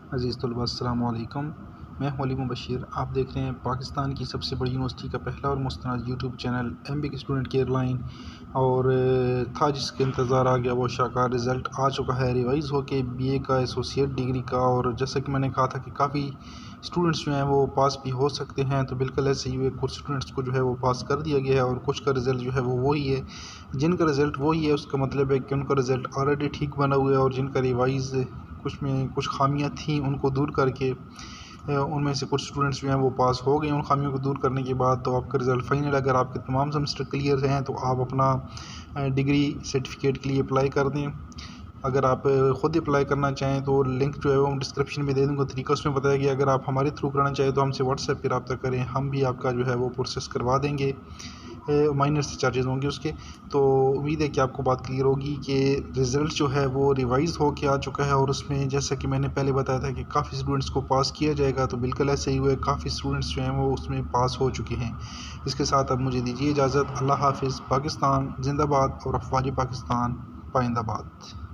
अज़ीज़ तलबा अस्सलामु अलैकुम। मैं हूं अली मुबशिर। आप देख रहे हैं पाकिस्तान की सबसे बड़ी यूनिवर्सिटी का पहला और मुस्तनद YouTube channel MBK student care line. और था जिसके इंतज़ार आ गया वो शाकार रिज़ल्ट आ चुका है रिवाइज़ होके BA का एसोसिएट डिग्री का। और जैसा कि मैंने कहा था कि काफ़ी स्टूडेंट्स जो हैं वो पास भी हो सकते हैं, तो बिल्कुल ऐसे ही हुए। कुछ स्टूडेंट्स को जो है वो पास कर दिया गया है और कुछ का रिज़ल्ट जो है वो वही है। जिनका रिज़ल्ट वही है उसका मतलब है कि उनका रिज़ल्ट ऑलरेडी ठीक बना हुआ है, और जिनका रिवाइज़ कुछ में कुछ खामियां थी उनको दूर करके उनमें से कुछ स्टूडेंट्स जो हैं वो पास हो गए। उन खामियों को दूर करने के बाद तो आपका रिज़ल्ट फाइनल, अगर आपके तमाम सेमेस्टर क्लियर हैं तो आप अपना डिग्री सर्टिफिकेट के लिए अप्लाई कर दें। अगर आप ख़ुद अप्लाई करना चाहें तो लिंक जो है वो हम डिस्क्रिप्शन में दे दूँगा, तरीका उसमें बताया गया। अगर आप हमारे थ्रू कराना चाहें तो हमसे व्हाट्सएप पर रब्ता करें, हम भी आपका जो है वो प्रोसेस करवा देंगे। माइनर से चार्जेस होंगे उसके। तो उम्मीद है कि आपको बात क्लियर होगी कि रिज़ल्ट जो है वो रिवाइज़ हो के आ चुका है, और उसमें जैसा कि मैंने पहले बताया था कि काफ़ी स्टूडेंट्स को पास किया जाएगा, तो बिल्कुल ऐसे ही हुए। काफ़ी स्टूडेंट्स जो हैं वो उसमें पास हो चुके हैं। इसके साथ अब मुझे दीजिए इजाज़त। अल्लाह हाफ़िज़। पाकिस्तान जिंदाबाद और अफ़वाज पाकिस्तान पाइंदाबाद।